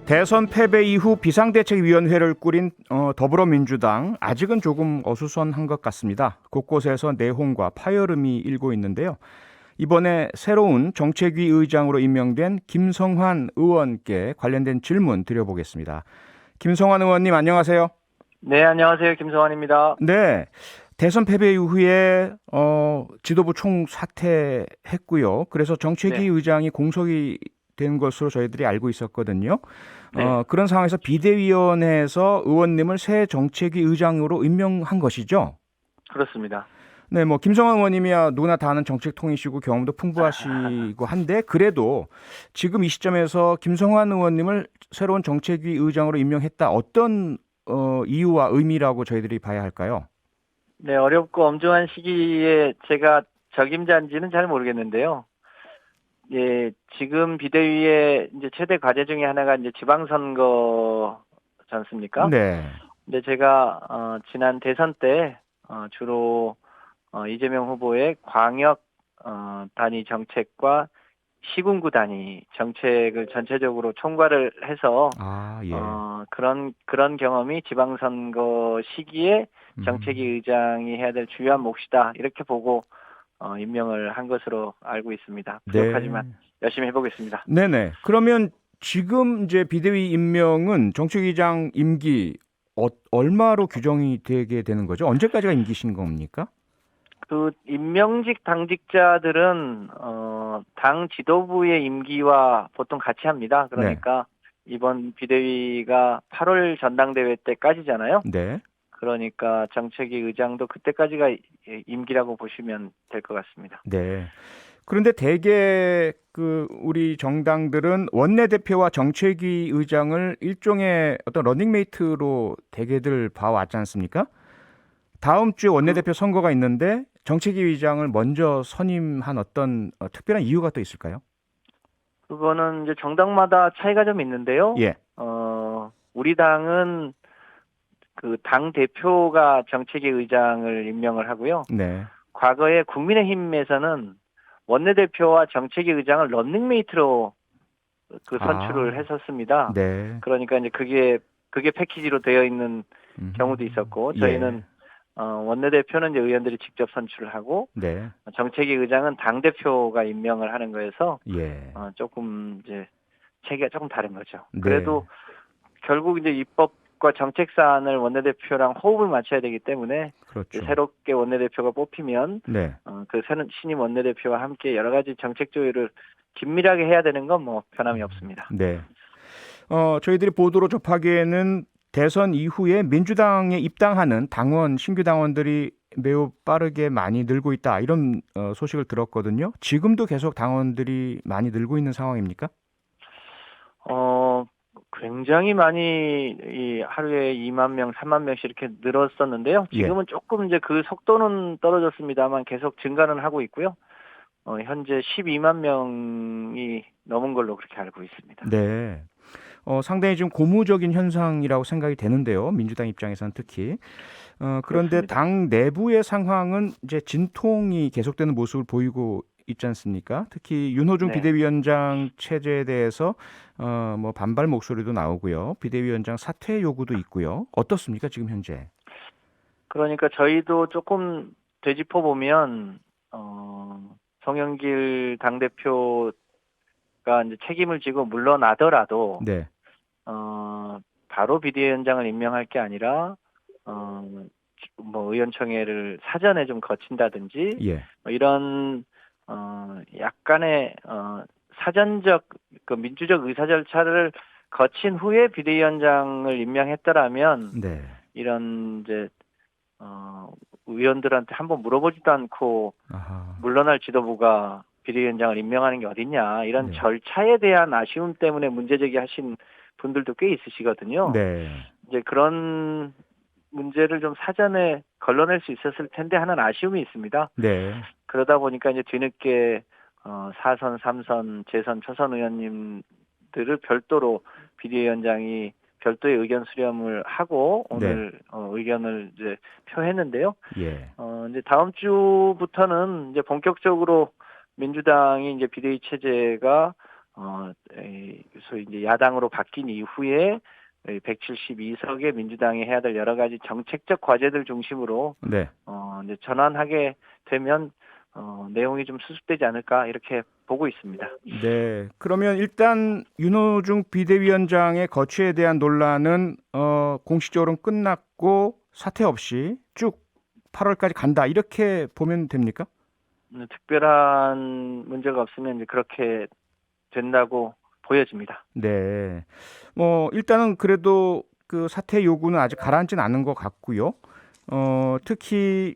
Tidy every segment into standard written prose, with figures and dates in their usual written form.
대선 패배 이후 비상대책위원회를 꾸린 더불어민주당 아직은 조금 어수선한 것 같습니다. 곳곳에서 내홍과 파열음이 일고 있는데요. 이번에 새로운 정책위 의장으로 임명된 김성환 의원께 관련된 질문 드려보겠습니다. 김성환 의원님 안녕하세요. 네, 안녕하세요. 김성환입니다. 네, 대선 패배 이후에 지도부 총사퇴했고요. 그래서 정책위 네, 의장이 공석이 된 것으로 저희들이 알고 있었거든요. 네, 그런 상황에서 비대위원회에서 의원님을 새 정책위 의장으로 임명한 것이죠. 그렇습니다. 네, 뭐 김성환 의원님이야 누구나 다 아는 정책통이시고 경험도 풍부하시고 한데 그래도 지금 이 시점에서 김성환 의원님을 새로운 정책위 의장으로 임명했다. 어떤 이유와 의미라고 저희들이 봐야 할까요? 네, 어렵고 엄중한 시기에 제가 적임자인지는 잘 모르겠는데요. 예, 지금 비대위의 이제 최대 과제 중에 하나가 이제 지방선거지 않습니까? 네. 근데 제가 지난 대선 때 주로 이재명 후보의 광역 단위 정책과 시군구 단위 정책을 전체적으로 총괄을 해서 아, 예. 그런 경험이 지방선거 시기에 정책위 음. 의장이 해야 될 주요한 몫이다. 이렇게 보고 임명을 한 것으로 알고 있습니다. 부족하지만 네. 열심히 해보겠습니다. 네네. 그러면 지금 이제 비대위 임명은 정책위장 임기 얼마로 규정이 되게 되는 거죠? 언제까지가 임기신 겁니까? 그 임명직 당직자들은 당 지도부의 임기와 보통 같이 합니다. 네. 그러니까 이번 비대위가 8월 전당대회 때까지잖아요. 네. 그러니까 정책위 의장도 그때까지가 임기라고 보시면 될 것 같습니다. 네. 그런데 대개 우리 정당들은 원내대표와 정책위 의장을 일종의 어떤 러닝메이트로 대개들 봐왔지 않습니까? 다음 주에 그 원내대표 선거가 있는데 정책위 의장을 먼저 선임한 어떤 특별한 이유가 또 있을까요? 그거는 이제 정당마다 차이가 좀 있는데요. 예. 우리 당은 그 당 대표가 정책위 의장을 임명을 하고요. 네. 과거에 국민의힘에서는 원내대표와 정책위 의장을 런닝메이트로 그 선출을 아, 했었습니다. 네. 그러니까 이제 그게 패키지로 되어 있는 경우도 있었고, 예. 저희는 원내대표는 이제 의원들이 직접 선출을 하고, 네. 정책위 의장은 당 대표가 임명을 하는 거여서 예. 조금 이제 체계가 조금 다른 거죠. 네. 그래도 결국 이제 입법과 정책 사안을 원내대표랑 호흡을 맞춰야 되기 때문에 이제 그렇죠. 새롭게 원내대표가 뽑히면 네. 그 새는 신임 원내대표와 함께 여러 가지 정책 조율을 긴밀하게 해야 되는 건 뭐 변함이 없습니다. 네. 저희들이 보도로 접하기에는 대선 이후에 민주당에 입당하는 당원, 신규 당원들이 매우 빠르게 많이 늘고 있다. 이런 소식을 들었거든요. 지금도 계속 당원들이 많이 늘고 있는 상황입니까? 어, 굉장히 많이 하루에 2만 명, 3만 명씩 이렇게 늘었었는데요. 예. 지금은 조금 이제 그 속도는 떨어졌습니다만 계속 증가는 하고 있고요. 현재 12만 명이 넘은 걸로 그렇게 알고 있습니다. 네. 상당히 좀 고무적인 현상이라고 생각이 되는데요. 민주당 입장에서는 특히. 그런데 그렇습니다. 당 내부의 상황은 이제 진통이 계속되는 모습을 보이고 있지 않습니까? 특히 윤호중 네. 비대위원장 체제에 대해서 뭐 반발 목소리도 나오고요. 비대위원장 사퇴 요구도 있고요. 어떻습니까? 지금 현재? 그러니까 저희도 조금 되짚어 보면 송영길 당대표가 이제 책임을 지고 물러나더라도 네. 바로 비대위원장을 임명할 게 아니라 뭐 의원총회를 사전에 좀 거친다든지 예. 뭐 이런 약간의 사전적 그 민주적 의사 절차를 거친 후에 비대위원장을 임명했더라면 네. 이런 이제 의원들한테 한번 물어보지도 않고 아하. 물러날 지도부가 비대위원장을 임명하는 게 어딨냐 이런 네. 절차에 대한 아쉬움 때문에 문제 제기하신 분들도 꽤 있으시거든요. 네. 이제 그런 문제를 좀 사전에 걸러낼 수 있었을 텐데 하는 아쉬움이 있습니다. 네. 그러다 보니까 이제 뒤늦게 4선, 3선, 재선, 초선 의원님들을 별도로 비대위원장이 별도의 의견 수렴을 하고 네. 오늘 의견을 이제 표했는데요. 예. 이제 다음 주부터는 이제 본격적으로 민주당이 이제 비대위 체제가 소위 이제 야당으로 바뀐 이후에 172석의 민주당이 해야 될 여러 가지 정책적 과제들 중심으로 네. 이제 전환하게 되면 내용이 좀 수습되지 않을까 이렇게 보고 있습니다. 네. 그러면 일단 윤호중 비대위원장의 거취에 대한 논란은 공식적으로 끝났고 사퇴 없이 쭉 8월까지 간다 이렇게 보면 됩니까? 특별한 문제가 없으면 이제 그렇게 된다고 보여집니다. 네. 뭐 일단은 그래도 그 사퇴 요구는 아직 가라앉지는 않은 것 같고요. 특히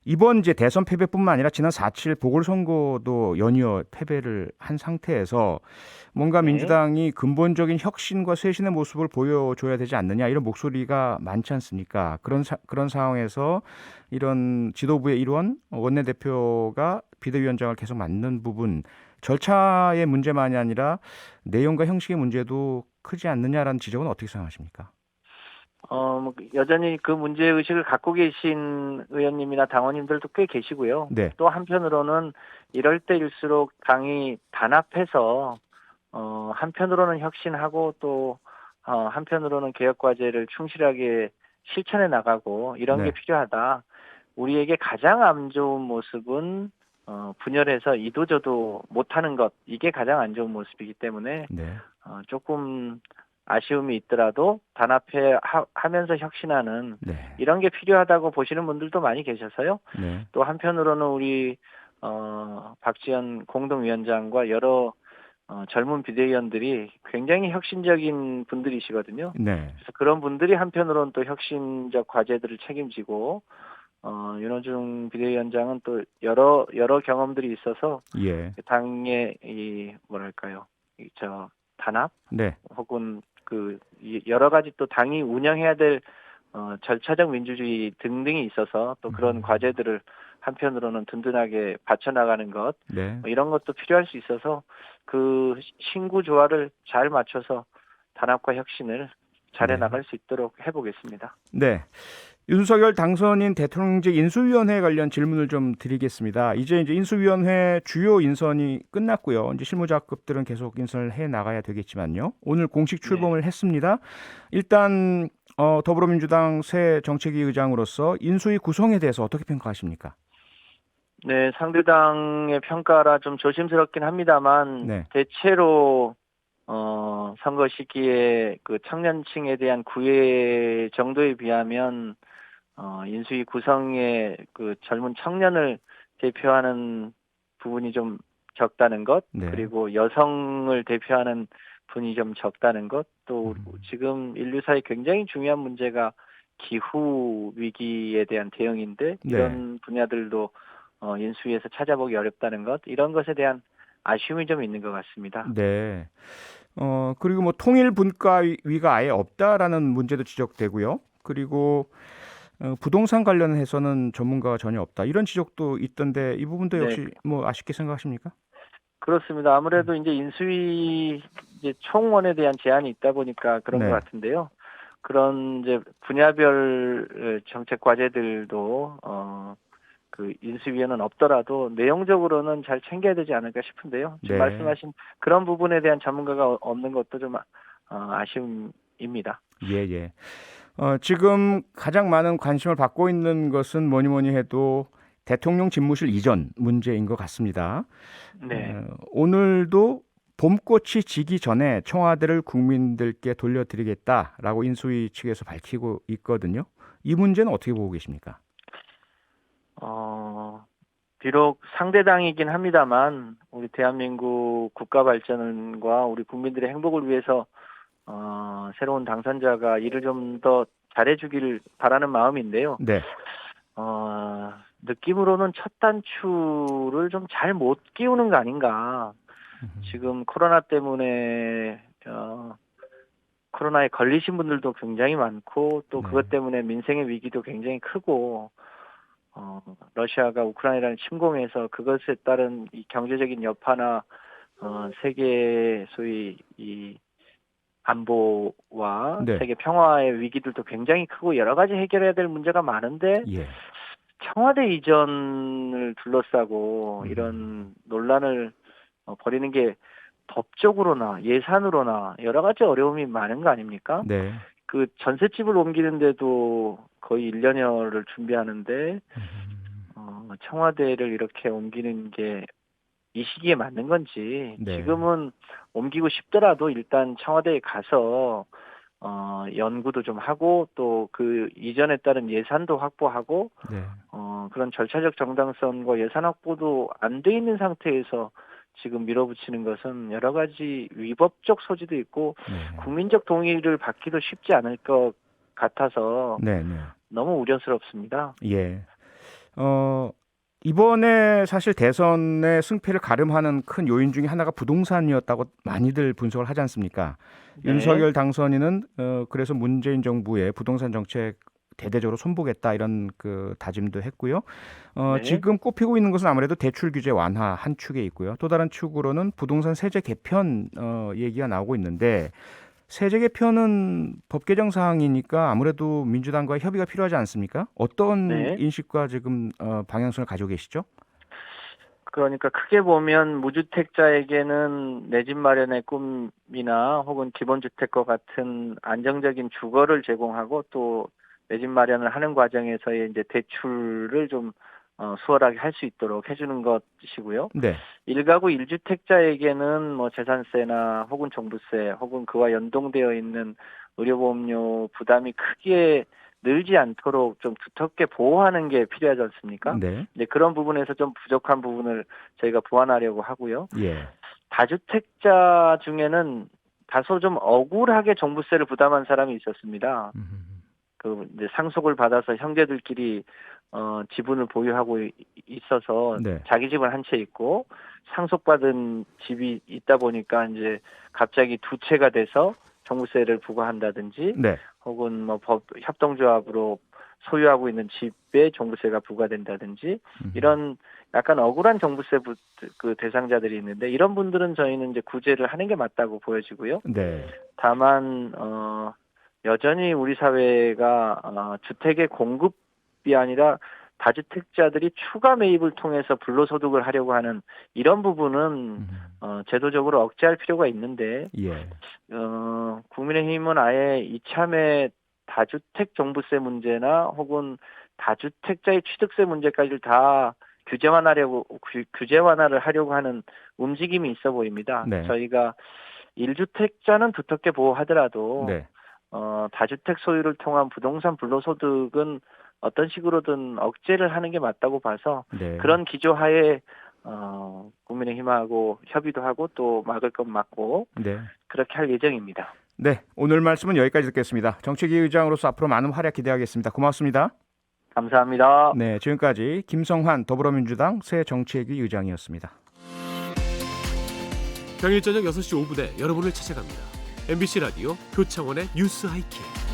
이번 이제 대선 패배뿐만 아니라 지난 4.7 보궐선거도 연이어 패배를 한 상태에서 뭔가 네. 민주당이 근본적인 혁신과 쇄신의 모습을 보여줘야 되지 않느냐 이런 목소리가 많지 않습니까? 그런 상황에서 이런 지도부의 일원 원내대표가 비대위원장을 계속 맡는 부분 절차의 문제만이 아니라 내용과 형식의 문제도 크지 않느냐라는 지적은 어떻게 생각하십니까? 뭐 여전히 그 문제 의식을 갖고 계신 의원님이나 당원님들도 꽤 계시고요. 네, 또 한편으로는 이럴 때일수록 당이 단합해서 한편으로는 혁신하고 또 한편으로는 개혁 과제를 충실하게 실천해 나가고 이런 게 네, 필요하다. 우리에게 가장 안 좋은 모습은 분열해서 이도저도 못하는 것 이게 가장 안 좋은 모습이기 때문에 네, 조금 아쉬움이 있더라도 단합해 하면서 혁신하는 네, 이런 게 필요하다고 보시는 분들도 많이 계셔서요. 네, 또 한편으로는 우리 박지원 공동위원장과 여러 젊은 비대위원들이 굉장히 혁신적인 분들이시거든요. 네, 그래서 그런 분들이 한편으로는 또 혁신적 과제들을 책임지고 윤호중 비대위원장은 또 여러 경험들이 있어서 예, 당의 이 뭐랄까요, 단합 네, 혹은 여러 가지 또 당이 운영해야 될 절차적 민주주의 등등이 있어서 또 그런 과제들을 한편으로는 든든하게 받쳐나가는 것 네, 뭐 이런 것도 필요할 수 있어서 그 신구 조화를 잘 맞춰서 단합과 혁신을 잘해 네, 나갈 수 있도록 해보겠습니다. 네. 윤석열 당선인 대통령직 인수위원회 관련 질문을 좀 드리겠습니다. 이제 인수위원회 주요 인선이 끝났고요. 이제 실무자급들은 계속 인선을 해 나가야 되겠지만요. 오늘 공식 네. 출범을 했습니다. 일단 더불어민주당 새 정책위 의장으로서 인수위 구성에 대해서 어떻게 평가하십니까? 네, 상대당의 평가라 좀 조심스럽긴 합니다만 네, 대체로 선거 시기에 그 청년층에 대한 구애 정도에 비하면 인수위 구성에 그 젊은 청년을 대표하는 부분이 좀 적다는 것, 네, 그리고 여성을 대표하는 분이 좀 적다는 것, 또 지금 인류사에 굉장히 중요한 문제가 기후 위기에 대한 대응인데 네, 이런 분야들도 인수위에서 찾아보기 어렵다는 것, 이런 것에 대한 아쉬움이 좀 있는 것 같습니다. 네. 그리고 뭐 통일 분과위가 아예 없다라는 문제도 지적되고요. 그리고 부동산 관련해서는 전문가가 전혀 없다. 이런 지적도 있던데 이 부분도 네, 역시 뭐 아쉽게 생각하십니까? 그렇습니다. 아무래도 이제 인수위 이제 총원에 대한 제한이 있다 보니까 그런 것 네. 같은데요. 그런 이제 분야별 정책 과제들도 그 인수위에는 없더라도 내용적으로는 잘 챙겨야 되지 않을까 싶은데요. 지금 네. 말씀하신 그런 부분에 대한 전문가가 없는 것도 좀 아쉬움입니다. 예, 예. 지금 가장 많은 관심을 받고 있는 것은 뭐니 뭐니 해도 대통령 집무실 이전 문제인 것 같습니다. 네. 오늘도 봄꽃이 지기 전에 청와대를 국민들께 돌려드리겠다라고 인수위 측에서 밝히고 있거든요. 이 문제는 어떻게 보고 계십니까? 비록 상대당이긴 합니다만 우리 대한민국 국가 발전과 우리 국민들의 행복을 위해서 새로운 당선자가 일을 좀 더 잘해주길 바라는 마음인데요. 네. 느낌으로는 첫 단추를 좀 잘 못 끼우는 거 아닌가. 지금 코로나 때문에 코로나에 걸리신 분들도 굉장히 많고 또 네. 그것 때문에 민생의 위기도 굉장히 크고 러시아가 우크라이나를 침공해서 그것에 따른 이 경제적인 여파나 세계 소위 이 안보와 네. 세계 평화의 위기들도 굉장히 크고 여러 가지 해결해야 될 문제가 많은데 예. 청와대 이전을 둘러싸고 이런 논란을 벌이는 게 법적으로나 예산으로나 여러 가지 어려움이 많은 거 아닙니까? 네. 그 전셋집을 옮기는데도 거의 1년여를 준비하는데 청와대를 이렇게 옮기는 게 이 시기에 맞는 건지 네. 지금은 옮기고 싶더라도 일단 청와대에 가서 연구도 좀 하고 또 그 이전에 따른 예산도 확보하고 네. 그런 절차적 정당성과 예산 확보도 안 돼 있는 상태에서 지금 밀어붙이는 것은 여러 가지 위법적 소지도 있고 네. 국민적 동의를 받기도 쉽지 않을 것 같아서 네. 네. 너무 우려스럽습니다. 예. 이번에 사실 대선의 승패를 가름하는 큰 요인 중에 하나가 부동산이었다고 많이들 분석을 하지 않습니까? 네. 윤석열 당선인은 그래서 문재인 정부의 부동산 정책 대대적으로 손보겠다 이런 그 다짐도 했고요. 네. 지금 꼽히고 있는 것은 아무래도 대출 규제 완화 한 축에 있고요. 또 다른 축으로는 부동산 세제 개편 얘기가 나오고 있는데 세제 개편은 법 개정 사항이니까 아무래도 민주당과 협의가 필요하지 않습니까? 어떤 네. 인식과 지금 방향성을 가지고 계시죠? 그러니까 크게 보면 무주택자에게는 내 집 마련의 꿈이나 혹은 기본주택과 같은 안정적인 주거를 제공하고 또 내 집 마련을 하는 과정에서의 이제 대출을 좀 수월하게 할 수 있도록 해주는 것이고요. 네. 1가구 1주택자에게는 뭐 재산세나 혹은 종부세 혹은 그와 연동되어 있는 의료보험료 부담이 크게 늘지 않도록 좀 두텁게 보호하는 게 필요하지 않습니까? 네. 네, 그런 부분에서 좀 부족한 부분을 저희가 보완하려고 하고요. 예. 다주택자 중에는 다소 좀 억울하게 종부세를 부담한 사람이 있었습니다. 그 이제 상속을 받아서 형제들끼리 지분을 보유하고 있어서 네. 자기 집은 한 채 있고 상속받은 집이 있다 보니까 이제 갑자기 두 채가 돼서 종부세를 부과한다든지 네. 혹은 뭐 법 협동조합으로 소유하고 있는 집에 종부세가 부과된다든지 이런 약간 억울한 종부세 그 대상자들이 있는데 이런 분들은 저희는 이제 구제를 하는 게 맞다고 보여지고요. 네. 다만 여전히 우리 사회가 주택의 공급이 아니라 다주택자들이 추가 매입을 통해서 불로소득을 하려고 하는 이런 부분은 제도적으로 억제할 필요가 있는데 예. 국민의힘은 아예 이참에 다주택 종부세 문제나 혹은 다주택자의 취득세 문제까지를 다 규제 완화를 하려고 하는 움직임이 있어 보입니다. 네. 저희가 1주택자는 두텁게 보호하더라도 네. 다주택 소유를 통한 부동산 불로소득은 어떤 식으로든 억제를 하는 게 맞다고 봐서 네. 그런 기조하에 국민의힘하고 협의도 하고 또 막을 건 막고 네. 그렇게 할 예정입니다. 네. 오늘 말씀은 여기까지 듣겠습니다. 정책위 의장으로서 앞으로 많은 활약 기대하겠습니다. 고맙습니다. 감사합니다. 네. 지금까지 김성환 더불어민주당 새 정책위 의장이었습니다. 평일 저녁 6시 5분에 여러분을 찾아갑니다. MBC 라디오 표창원의 뉴스 하이킥.